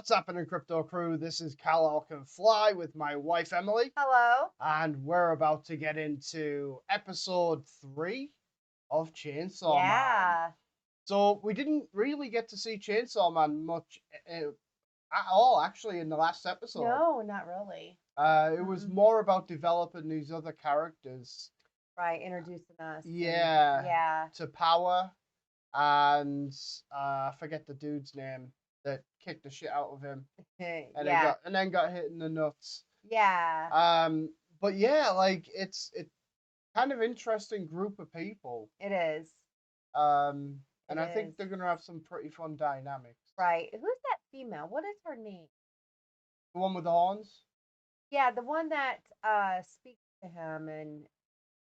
What's happening, Crypto Crew? This is Cal Can Fly with my wife Emily. Hello. And we're about to get into episode 3 of Chainsaw Man. So we didn't really get to see Chainsaw Man much at all, actually, in the last episode. No, not really. It was more about developing these other characters. Right, introducing us. Yeah. To Power and I forget the dude's name that kicked the shit out of him. And then got hit in the nuts. Yeah. But yeah, like it's kind of interesting group of people. It is. And I think they're gonna have some pretty fun dynamics. Right. Who's that female? What is her name? The one with the horns? Yeah, the one that speaks to him and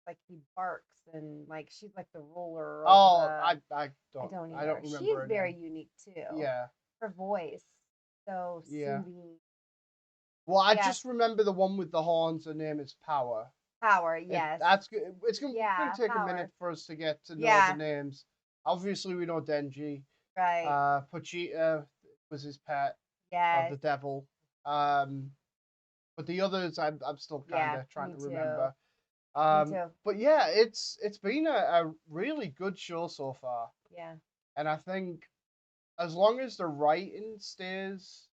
like he barks and like she's like the ruler. I don't remember. She's very unique too. Yeah. Her voice. So soothing. Well, I just remember the one with the horns. Her name is Power. Power, yes. That's good. It's gonna take a minute for us to get to know the names. Obviously, we know Denji. Right. Pochita was his pet. Yes. Of the devil. But the others, I'm still kind of trying to remember. Me too. But yeah, it's been a really good show so far. Yeah. And I think as long as the writing stays,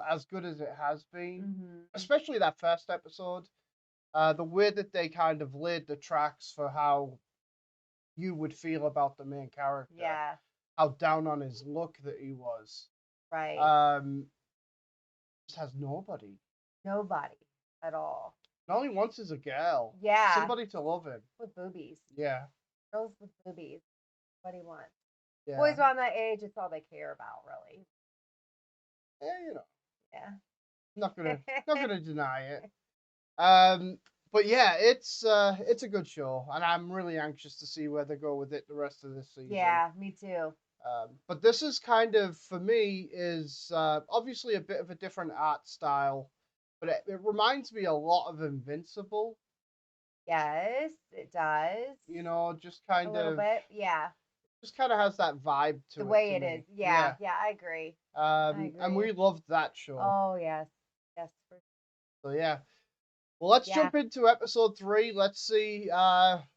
as good as it has been, especially that first episode, the way that they kind of laid the tracks for how you would feel about the main character. Yeah. How down on his luck that he was. Right. Just has nobody. Nobody at all. All he wants is a girl. Yeah. Somebody to love him. With boobies. Yeah. Girls with boobies. What do you want? Yeah. Boys around that age, it's all they care about, really. Yeah, Yeah. Not gonna deny it. But yeah, it's a good show, and I'm really anxious to see where they go with it the rest of this season. Yeah, me too. But this is kind of, for me, is obviously a bit of a different art style, but it reminds me a lot of Invincible. Yes, it does. Just kind of a little bit, yeah. Just kind of has that vibe to it. The way it is, yeah, I agree. And we loved that show. Oh yes, yes. So yeah. Well, let's jump into episode 3. Let's see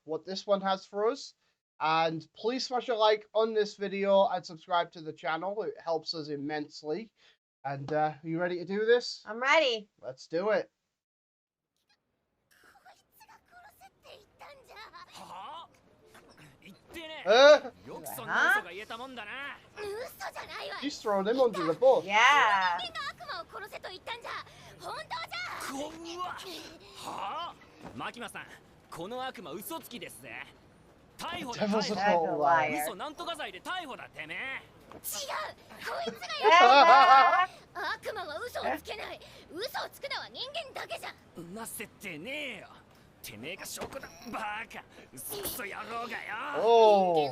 what this one has for us. And please smash a like on this video and subscribe to the channel. It helps us immensely. And are you ready to do this? I'm ready. Let's do it. She's throwing him under the bus. Yeah. Devil's a whole liar. Oh.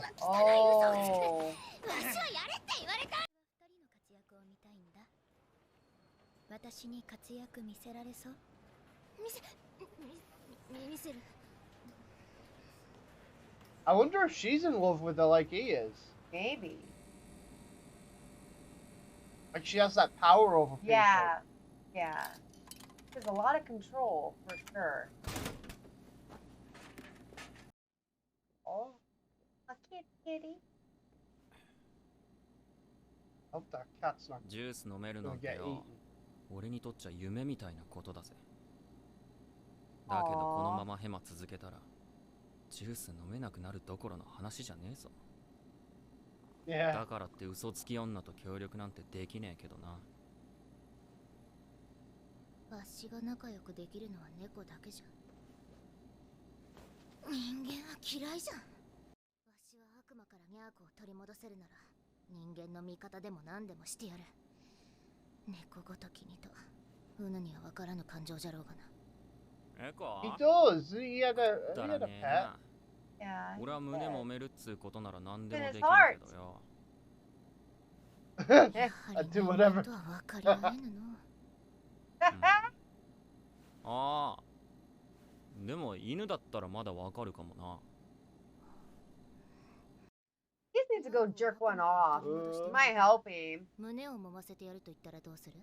I wonder if she's in love with her like he is. Maybe. Like she has that power over people. Yeah. There's a lot of control for sure. Oh, a kitty. Hope that cat's not gonna get eaten. 俺にとっちゃ夢みたいなことだぜ。だけどこのままヘマ続けたらジュース飲めなくなるどころの話じゃねえぞ。だからって嘘つき女と協力なんてできねえけどな。わしが仲良くできるのは猫だけじゃ。人間は嫌いじゃん。わしは悪魔からニャーコを取り戻せるなら人間の味方でも何でもしてやる。猫ごときにとうぬには分からぬ感情じゃろうがな。He does. He had a pet. Yeah. 俺は胸揉めるっつうことなら何でもできるけどよ。I do whatever. ああ。でも犬だったらまだわかるかもな。He just needs to go jerk one off. Might help him. 胸を揉ませてやると言ったらどうする？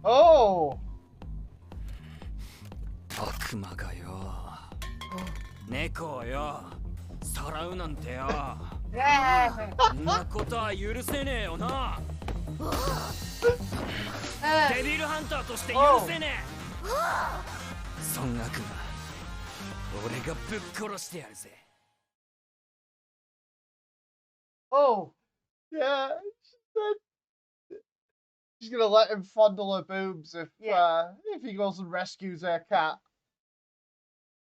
Oh! 悪魔がよ、猫をよ、さらうなんてよ、そんなことは許せねえよな。デビルハンターとして許せねえ。そん悪魔、俺がぶっ殺してやるぜ。Oh! Yeah, she said she's gonna let him fondle her boobs if he goes and rescues her cat.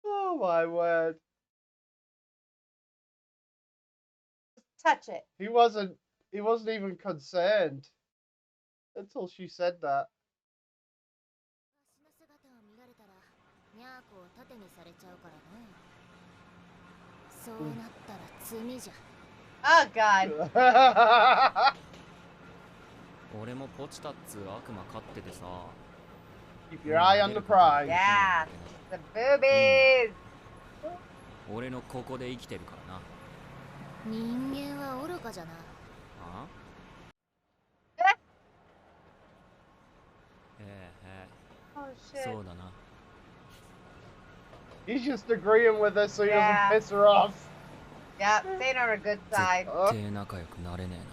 Oh my word. Touch it. He wasn't even concerned until she said that. 私の姿を見られたらニャーコを盾にされちゃうからね。そうなったら罪じゃ。 Oh God. 俺もポチタっつう悪魔飼っててさ。Keep your eye on the prize. Yeah. The boobies. 俺のここで生きてるからな。人間は愚かじゃな。あ？Oh shit. そうだな。He's just agreeing with her so he Yeah. doesn't piss her off. Yep, staying on her good 絶 side. 対仲良くなれねえな。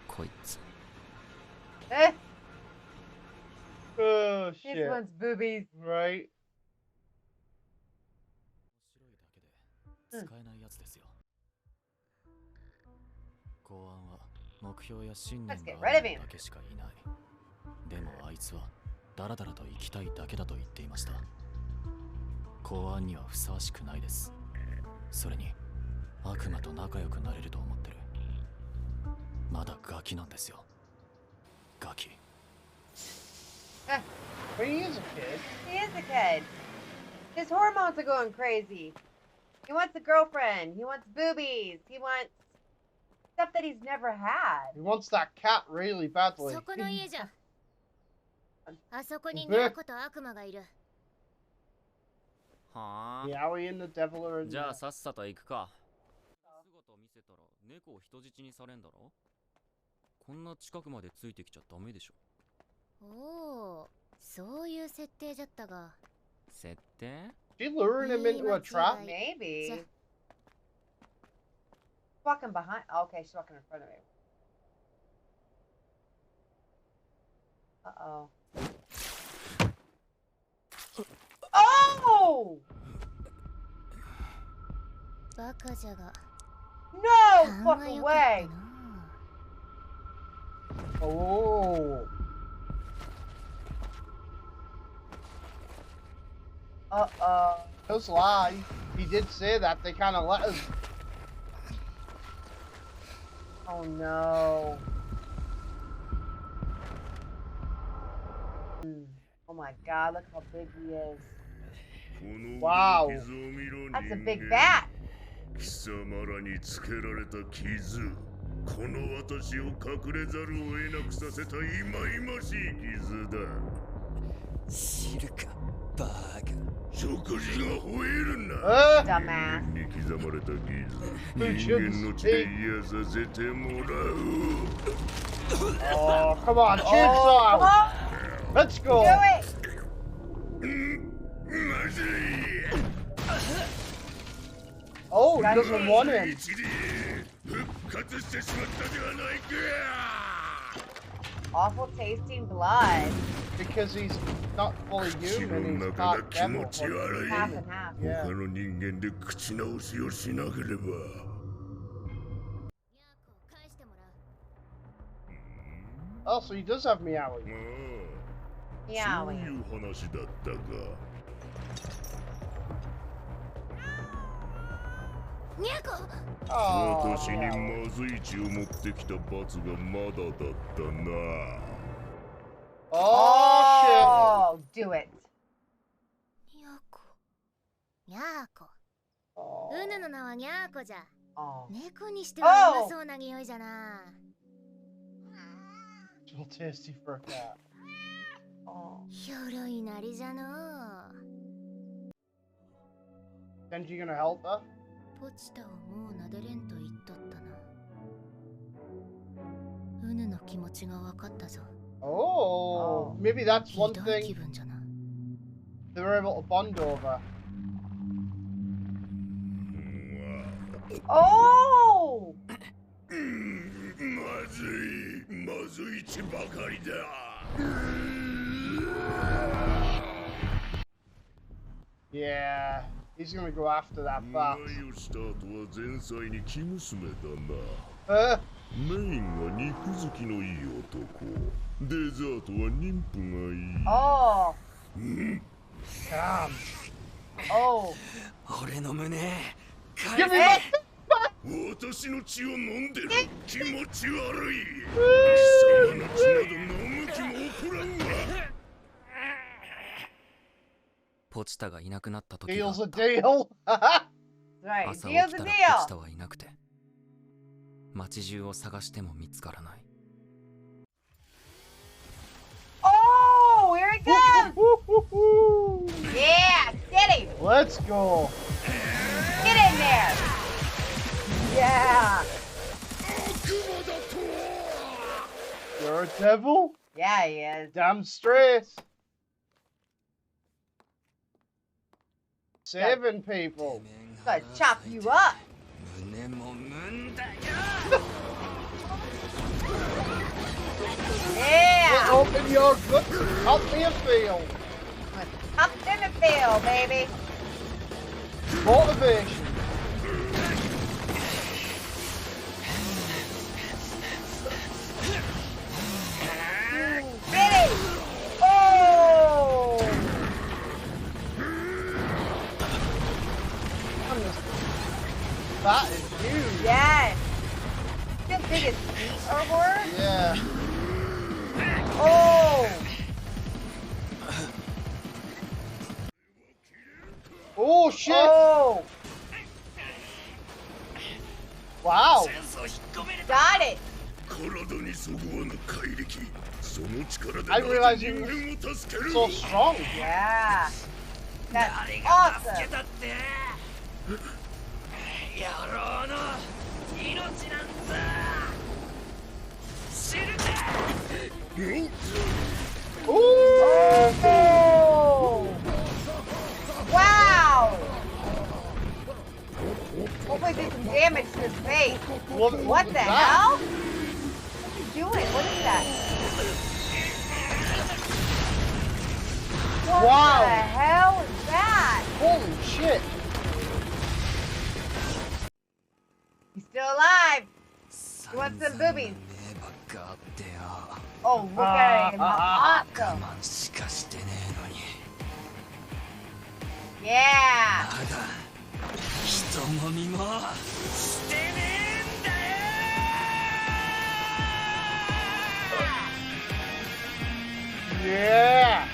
こいつ。Eh, Oh this shit. one's boobies. Right? 面白いだけで使えないやつですよ。公安は目標や信念 Let's get が rid あ of る him. だけしかいない。でもあいつはダラダラと生きたいだけだと言っていました。公安にはふさわしくないです。それに悪魔と仲良くなれると思ってる。まだガキなんですよ。ガキ。But he is a kid. He is a kid. His hormones are going crazy. He wants a girlfriend. He wants boobies. He wants stuff that he's never had. He wants that cat really badly. そこの家じゃ。あそこにニャーコと悪魔がいる。はあ。 Yowie and the devil are in じゃあ there. さっさと行くか。姿見せたら猫を人質にされんだろ。こんな近くまでついてきちゃダメでしょ。おお、そういう設定じゃったが。設定？ She luring him into a trap? Maybe. Walking behind. Okay, she's walking in front of me. Uh-oh. Oh! バカじゃが。 No 勘は fucking 良かった way. な。 Oh. Uh-oh. Just lie. He did say that. They kind of let us. Oh no. Oh my god, look how big he is. Wow. That's a big bat. 貴様らにつけられた傷、この私を隠れざるを得なくさせた忌々しい傷だ。知るか、バーガー。食事が吠えるな。Dumbass. に刻まれた傷、人間の血で癒させてもらう。Oh, come on, Oh, Jigsaw. come on. Let's go. Do it. まずい。 Oh, he doesn't want him. 一理復活してしまったではないか。 Awful tasting blood. Because he's not fully 口の human, he's 中が not 気 devil. 持ち悪 Half い。 and half. Yeah. 他の人間で口直しをしなければ。ニャーコを返してもらう。 Oh, so he does have Meowie. ああ、そうい Meowing. う話だったか。ニャーコ。 Oh, 私に Meowie. まずい血を持ってきた罰がまだだったな。Oh, Oh, do it. ニャーコ。ニャーコ。 shit. Oh. うぬの名はニャーコじゃ。 Oh. 猫にしてはうまそうな匂いじゃな。 It's a little tasty for a cat. Oh. ひょろいなりじゃのう。 Denji gonna help her? ポチタをもう撫でれんと言っとったな。うぬの気持ちが分かったぞ。Oh, maybe that's one ひどい気 thing 分じゃな。 they were able to bond over. Oh! まずいちばかりだ。Yeah, he's gonna go after that bat. 前をした後は前菜に生娘だな。 Uh, メインは肉好きのいい男。デザートは妊婦がいい。 Oh! damn. Oh! 俺の胸 Give me that! 私の血を飲んでる。気持ち悪い。貴様の血など飲む気も起こらんわ。ポチタがいなくなった時があっ Deal's a た。 deal. Right, 朝起 deal's き a たらポチ deal! タはいなくて、街中を探しても見つからない。 Oh! Here he comes! Yeah! Get him! Let's go. Get in there! Yeah! You're a devil? Yeah, he is. Damn straight. Saving people. Gonna chop you up! 胸もむんだよ。 Yeah! Open your guts. Help me a feel. Up in the field, baby! Motivation. Get it! Oh! That is huge. Yes! The biggest feet or more? Yeah. Oh! Oh shit. Oh! Wow. Got it! 体にそぐわぬ怪力。その力で I realize he 人 was 間を助ける。 so strong. Yeah! That's 誰が助け awesome! たって野郎の命なんざ知るか。 Oh! Wow! Hopefully did some damage to his face. What the hell? What's he doing? What is that? What Wow. the hell is that? Holy shit. He's still alive. He wants some boobies. 目ばっかあってよ。 Oh, look at him. 我 Awesome. 慢しかしてねえのに。 Yeah. まだ人もみもしてねえんだよ。 Yeah.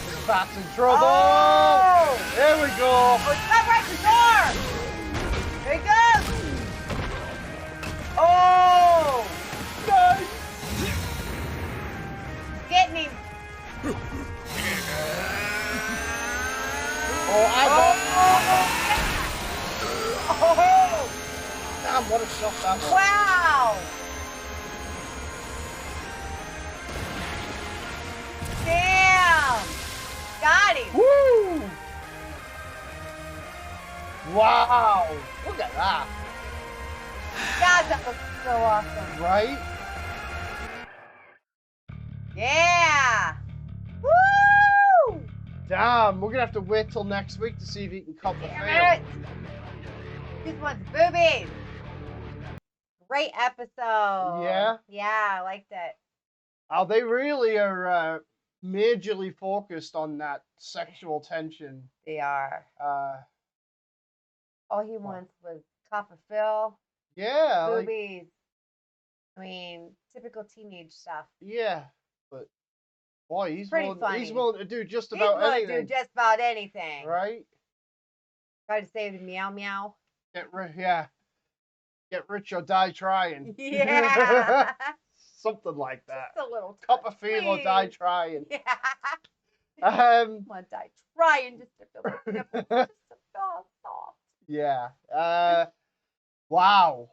This bat's in trouble. Oh! There we go. Oh, he's got right the door. There he goes. Oh! Nice. Getting him. Oh, I got. Oh! Damn, what a shot that was. Wow! Damn! Got him! Woo! Wow! Look at that. God, that looks so awesome. Right? Yeah! Woo! Damn, we're gonna have to wait till next week to see if he can cut the Damn it! film. This one's boobies. Great episode. Yeah? Yeah, I liked it. Oh, they really are majorly focused on that sexual tension. They are. All he wants was copper fill, Yeah, like, boobies. I mean, typical teenage stuff. yeah, but boy, he's Pretty willing, funny. he's willing to do just He's about willing to anything, do just about anything. right? Try to save the meow meow. Get rich or die trying. Yeah. Something like that. Just a little touch, Copperfield or die please. trying. Yeah. Um, Come on, die trying just to feel the nipple. Just to feel soft. yeah. Wow.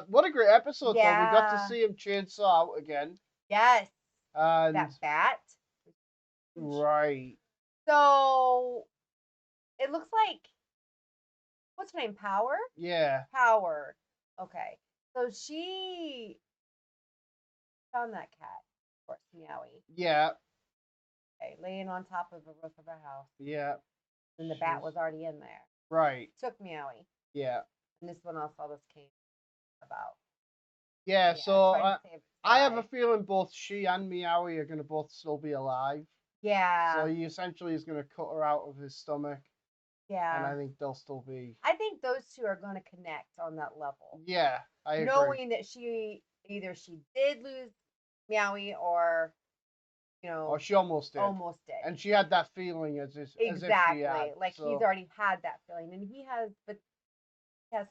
What a great episode, though. We got to Yeah. see him chainsaw out again. Yes. And That bat. right. So it looks like, what's her name? Power? Yeah. Power. Okay. So she found that cat, of course, Meowie. Yeah. Okay, laying on top of the roof of a house. Yeah. And the bat was already in there. Right. Took Meowie. Yeah. And this one also this came about. Yeah, so trying to save its I have a life. feeling both she and Meowie are going to both still be alive. Yeah. So he essentially is going to cut her out of his stomach. Yeah. And I think they'll still be. I think those two are going to connect on that level. Yeah, I agree. Knowing that she did lose Meowie or, you know. Or she almost did. Almost did. And she had that feeling as if she had. Like he's already had that feeling. And he has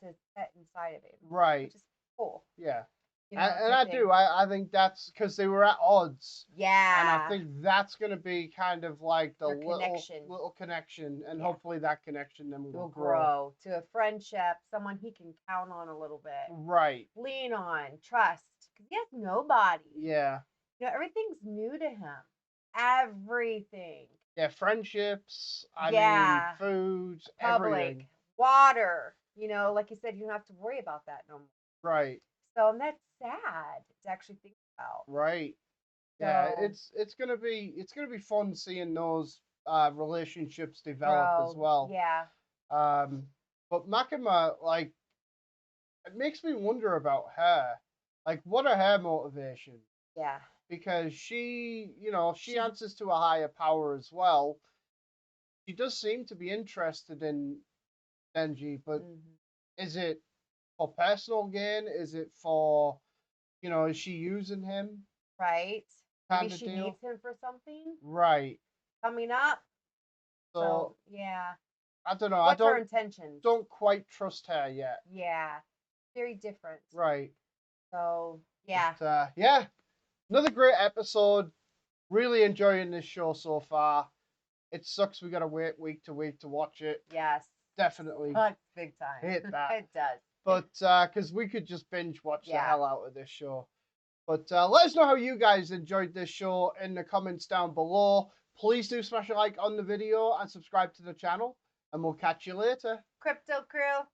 his pet inside of him. Right. Which is cool. Yeah. You know, and I do. I think that's because they were at odds. Yeah. And I think that's going to be kind of like the little connection. And hopefully that connection then will grow to a friendship, someone he can count on a little bit. Right. Lean on, trust. Because he has nobody. Yeah. You know, everything's new to him. Everything. Yeah, friendships. I mean, food, everything. Water. You know, like you said, you don't have to worry about that no more. Right. So that's sad to actually think about. Right. Yeah, it's gonna be fun seeing those relationships develop as well. Yeah. But Makima, like, it makes me wonder about her. Like, what are her motivations? Yeah. Because she, you know, she answers to a higher power as well. She does seem to be interested in Denji, but is it for personal gain? Is it for, you know, is she using him? Right. Kind Maybe of she deal? needs him for something. Right. Coming up. So yeah. I don't know. What's her intentions? Don't quite trust her yet. Yeah. Very different. Right. So yeah. But, yeah. Another great episode. Really enjoying this show so far. It sucks we gotta wait week to week to watch it. Yes. Definitely. Big time. Hate that. It does. But because we could just binge watch the hell out of this show. But let us know how you guys enjoyed this show in the comments down below. Please do smash a like on the video and subscribe to the channel. And we'll catch you later. Crypto Crew.